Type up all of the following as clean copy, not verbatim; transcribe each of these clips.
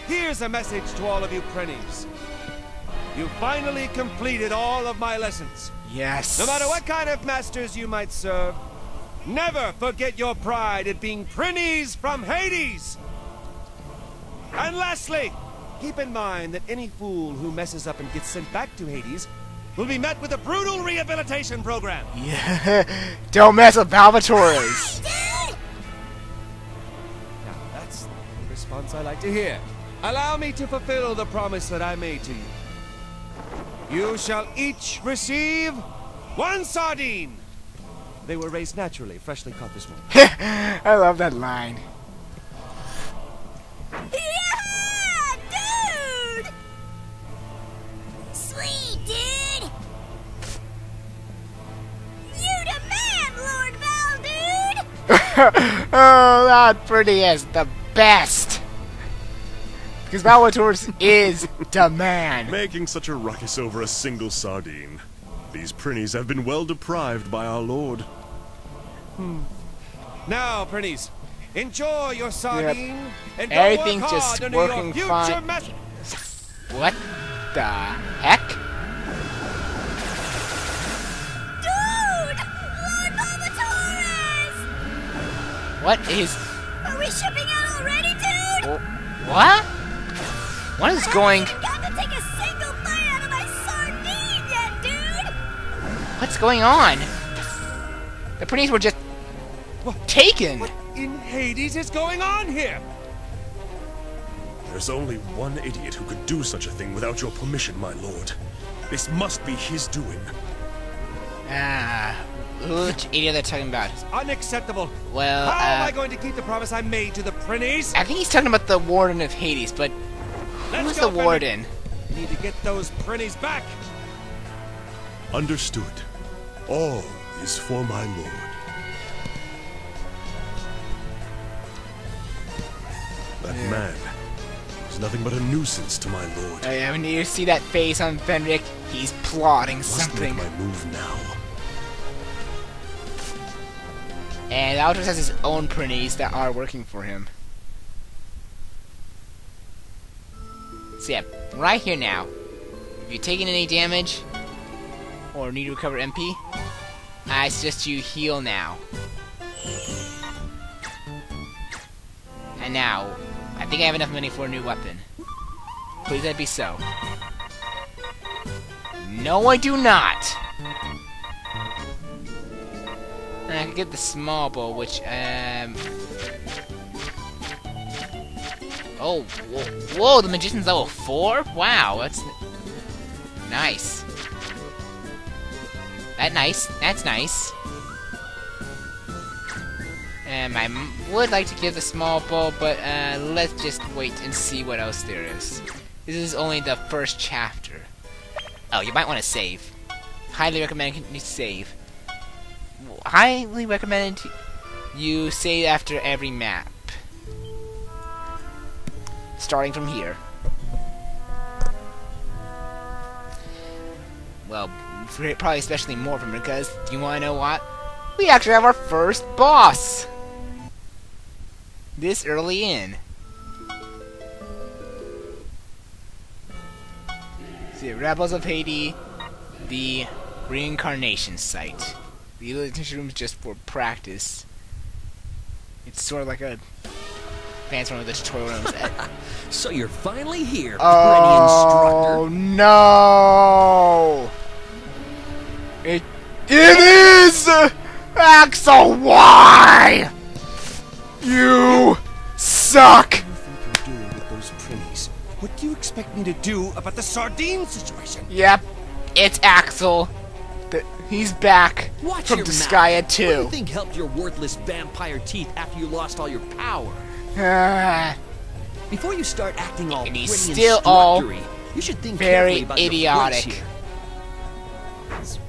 Here's a message to all of you Prinnies. You finally completed all of my lessons. Yes. No matter what kind of masters you might serve, never forget your pride at being Prinnies from Hades. And lastly, keep in mind that any fool who messes up and gets sent back to Hades will be met with a brutal rehabilitation program. Yeah. Don't mess with Valvatores. Now, that's the response I like to hear. Allow me to fulfill the promise that I made to you. You shall each receive 1 sardine. They were raised naturally, freshly caught this morning. I love that line. Yeah, dude! Sweet, dude! You the man, Lord Val, dude! Oh, that pretty is the best. Because Valvatores is the man. Making such a ruckus over a single sardine. These Prinnies have been well deprived by our lord. Now, Prinnies, enjoy your sardine and go Everything's work just hard under working your future fine. What the heck? Dude! Lord Valvatores! What is... Are we shipping out already, dude? What? What is going... I haven't got to take a single bite out of my sardine yet, dude! What's going on? The Prinnies were just... taken. What in Hades is going on here? There's only one idiot who could do such a thing without your permission, my lord. This must be his doing. Which idiot they're talking about? Unacceptable. Well, How am I going to keep the promise I made to the Prinnies? I think he's talking about the Warden of Hades, but who's the Warden? We need to get those Prinnies back. Understood. All is for my lord. That man is nothing but a nuisance to my lord. I mean, you see that face on Fenric? He's plotting Must something. make my move now. And Valvatores has his own Prinnies that are working for him. So yeah, right here now, if you're taking any damage, or need to recover MP, I suggest you heal now. And now, I think I have enough money for a new weapon. Please that be so. No, I do not! And I can get the small bow, which, Oh, whoa, the Magician's level 4? Wow, that's... nice. That's nice. I would like to give the small bow, but let's just wait and see what else there is. This is only the first chapter. Oh, you might want to save. Highly recommend you save. Highly recommend you save after every map. Starting from here. Well, probably especially more from because, do you want to know what? We actually have our first boss! This early in. See, Rebels of Hades, the reincarnation site. The elite room is just for practice. It's sort of like a fancy one with the tutorial rooms. So you're finally here, Oh instructor. no! It is Axel. Why? You suck. What do you think you're doing with those Prinnies? What do you expect me to do about the sardine situation? Yep, it's Axel. He's back Watch from your Disgaea mouth. What do you 2. think helped your worthless vampire teeth after you lost all your power? Before you start acting all And pretty he's and still all instructory, you should think very carefully about idiotic. your words here.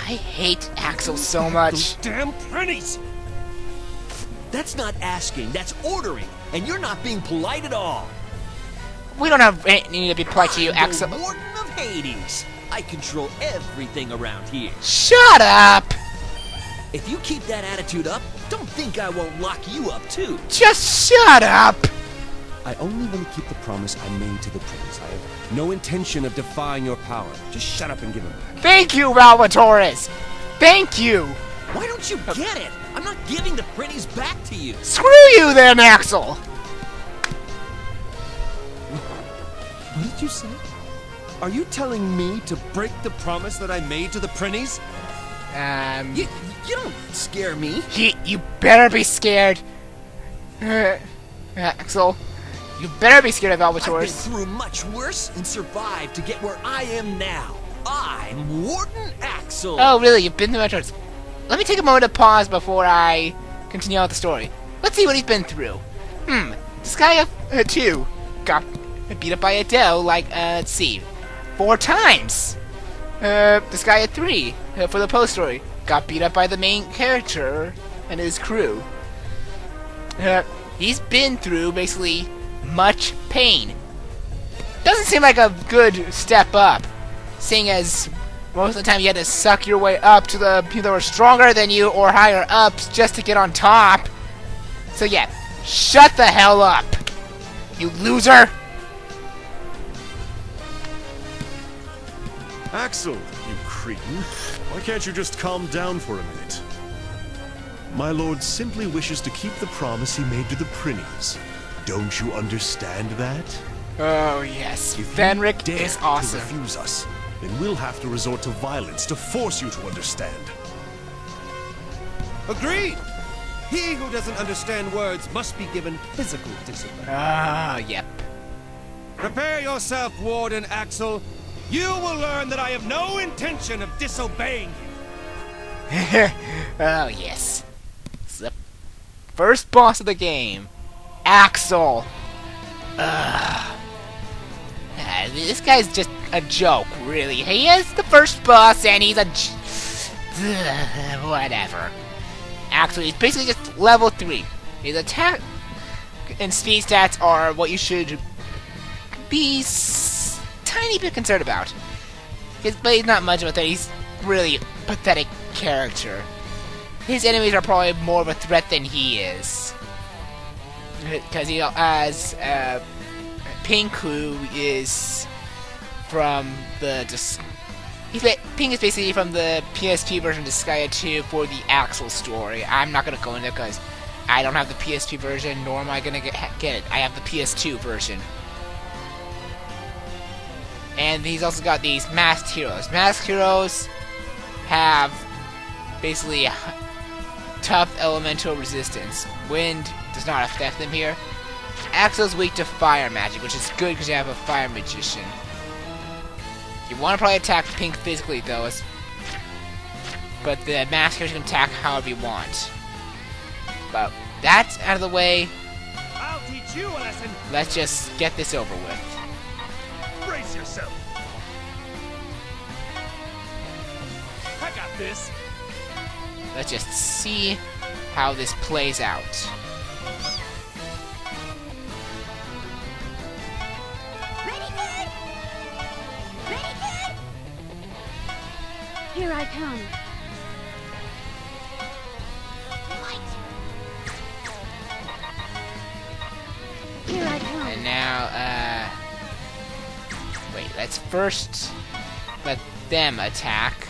I hate Axel so much. Those damn Prinnies! That's not asking, that's ordering, and you're not being polite at all. We don't have any need to be polite to you, I'm Axel. the Warden of Hades. I control everything around here. Shut up! If you keep that attitude up, don't think I won't lock you up too. Just shut up! I only want to keep the promise I made to the prince. I have no intention of defying your power. Just shut up and give him back. Thank you, Valvatores! Thank you! Why don't you get it? I'm not giving the pretties back to you. Screw you then, Axel! What did you say? Are you telling me to break the promise that I made to the Prinnies? You don't scare me. You better be scared. Axel, you better be scared of I've been Valvatores. through much worse and survived to get where I am now. I'm Warden Axel. Oh, really? You've been through Valvatores. Let me take a moment to pause before I continue on with the story. Let's see what he's been through. Disgaea 2 got beat up by Adele, like, let's see, 4 times. Disgaea 3, for the post story, got beat up by the main character and his crew. He's been through, basically, much pain. Doesn't seem like a good step up, seeing as most of the time you had to suck your way up to the people that were stronger than you or higher ups just to get on top. So yeah, shut the hell up, you loser! Axel, you cretin. Why can't you just calm down for a minute? My lord simply wishes to keep the promise he made to the Prinnies. Don't you understand that? Oh yes, If you Fenric dare is awesome. to refuse us, then we'll have to resort to violence to force you to understand. Agreed! He who doesn't understand words must be given physical discipline. Ah, yep. Prepare yourself, Warden Axel. You will learn that I have no intention of disobeying you. Oh yes. It's the first boss of the game, Axel. This guy's just a joke, really. He is the first boss, and he's a whatever. Axel, he's basically just level 3. His attack and speed stats are what you should be tiny bit concerned about. But he's not much of a threat. He's really a pathetic character. His enemies are probably more of a threat than he is. Because he has Pink, who is from the Pink is basically from the PSP version of Disgaea 2 for the Axel story. I'm not gonna go into it because I don't have the PSP version, nor am I gonna get it. I have the PS2 version. And he's also got these masked heroes. Masked heroes have basically tough elemental resistance. Wind does not affect them here. Axel's weak to fire magic, which is good because you have a fire magician. You want to probably attack Pink physically, though, but the masked heroes can attack however you want. But that's out of the way. I'll teach you a lesson. Let's just get this over with. Brace yourself. I got this. Let's just see how this plays out. Ready, kid? Ready, kid? Here I come. Light. Here I come. And now, wait, let's first let them attack.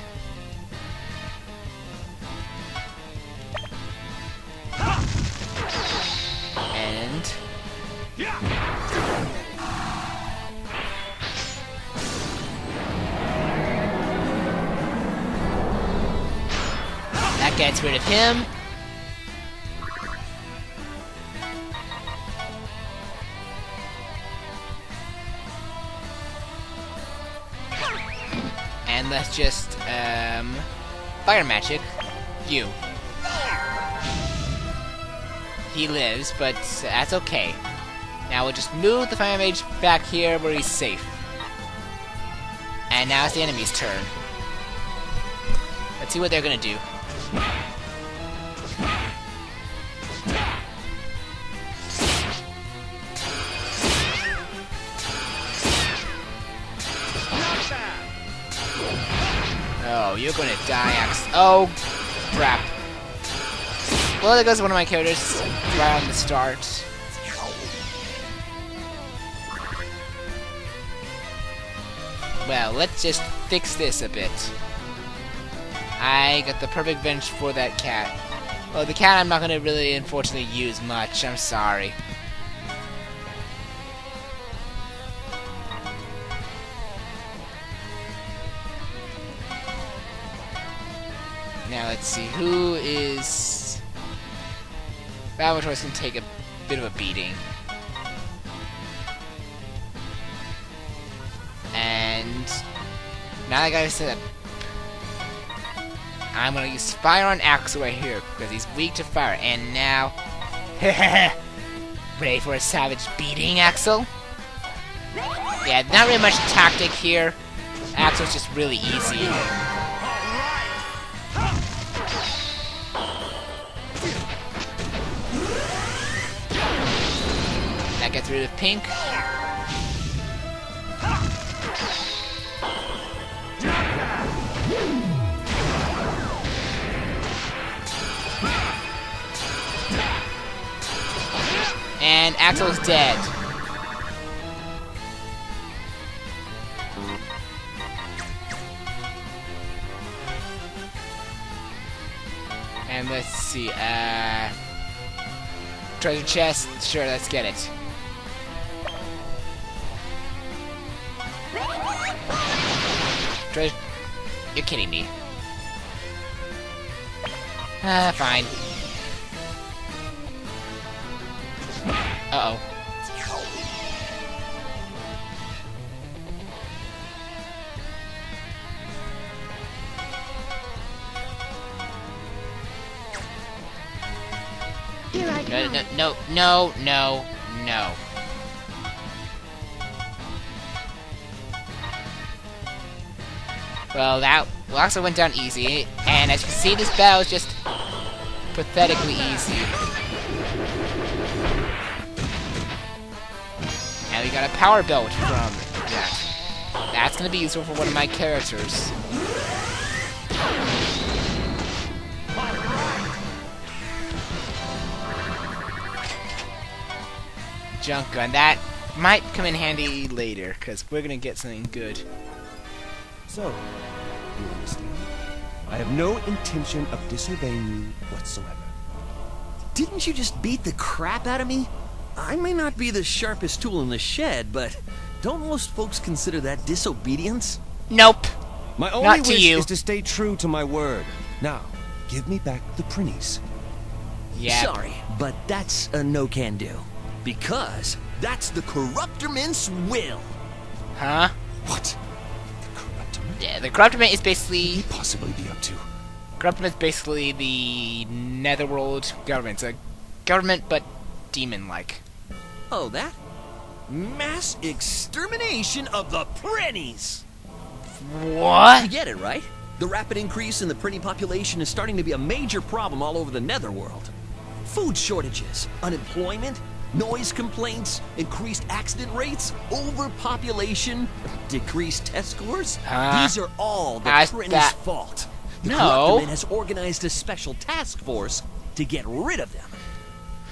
And that gets rid of him. And let's just fire magic you. He lives, but that's okay. Now we'll just move the fire mage back here where he's safe. And now it's the enemy's turn. Let's see what they're gonna do. Oh, you're gonna die, Axel. Oh, crap. Well, there goes one of my characters right on the start. Well, let's just fix this a bit. I got the perfect bench for that cat. Well, the cat I'm not gonna really, unfortunately, use much. I'm sorry. Now let's see, who is... Valvator's gonna take a bit of a beating. And now I gotta set up. I'm gonna use fire on Axel right here because he's weak to fire. And now, ready for a savage beating, Axel? Yeah, not really much tactic here. Axel's just really easy. That gets rid of pink. And Axel's dead. And let's see, treasure chest, sure, let's get it. Treasure, you're kidding me. Fine. Uh-oh. Here I come. No. Well, that also went down easy, and as you can see, this battle is just pathetically easy. And we got a power belt from that. That's gonna be useful for one of my characters. Junk gun. That might come in handy later, because we're gonna get something good. So, you understand? I have no intention of disobeying you whatsoever. Didn't you just beat the crap out of me? I may not be the sharpest tool in the shed, but don't most folks consider that disobedience? Nope. My only Not to wish you. is to stay true to my word. Now, give me back the Prinnies. Yeah. Sorry, but that's a no-can-do. Because that's the Corruptorment's will. Huh? What? The Corruptorment? Yeah, the Corruptorment is What basically... could he possibly be up to? Corruptorment is basically the Netherworld government. It's a government, but demon-like. Oh, that? Mass extermination of the Prinnies! What? You get it, right? The rapid increase in the Prinny population is starting to be a major problem all over the Netherworld. Food shortages, unemployment, noise complaints, increased accident rates, overpopulation, decreased test scores. These are all the Prinny's fault. The Corruptorment has organized a special task force to get rid of them.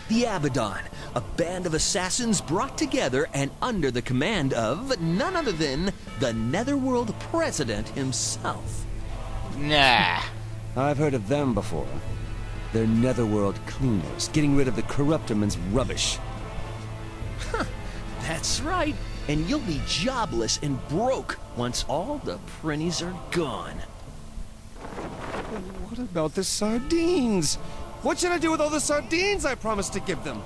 The Abaddon, a band of assassins brought together and under the command of none other than the Netherworld President himself. Nah. I've heard of them before. They're Netherworld cleaners, getting rid of the Corruptorment's rubbish. That's right. And you'll be jobless and broke once all the Prinnies are gone. What about the sardines? What should I do with all the sardines I promised to give them?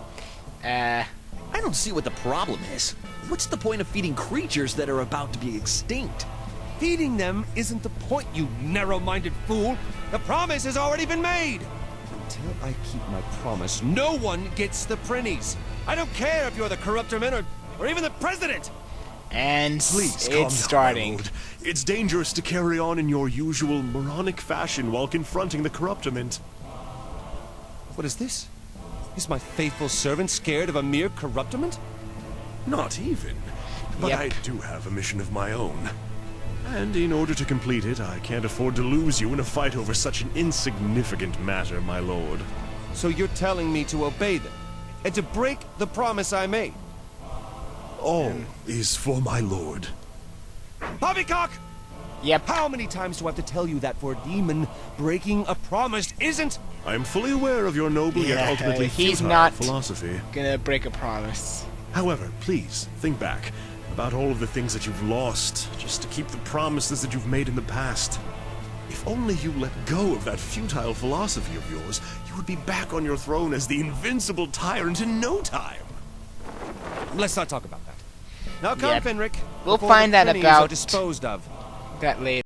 I don't see what the problem is. What's the point of feeding creatures that are about to be extinct? Feeding them isn't the point, you narrow-minded fool. The promise has already been made. Until I keep my promise, no one gets the Prinnies. I don't care if you're the Corruptorment or even the President. And Please calm down, it's starting. my lord. It's dangerous to carry on in your usual moronic fashion while confronting the Corruptorment. What is this? Is my faithful servant scared of a mere Corruptorment? Not even. But Yep. I do have a mission of my own. And in order to complete it, I can't afford to lose you in a fight over such an insignificant matter, my lord. So you're telling me to obey them, and to break the promise I made? All is for my lord. Poppycock! Yep. How many times do I have to tell you that for a demon, breaking a promise isn't? I am fully aware of your noble yet Yeah, ultimately he's futile not- philosophy. Gonna break a promise. However, please, think back about all of the things that you've lost, just to keep the promises that you've made in the past. If only you let go of that futile philosophy of yours, you would be back on your throne as the invincible tyrant in no time. Let's not talk about that. Now come, Yep. Fenric. We'll before find the that Prinnies are about- disposed of. That later.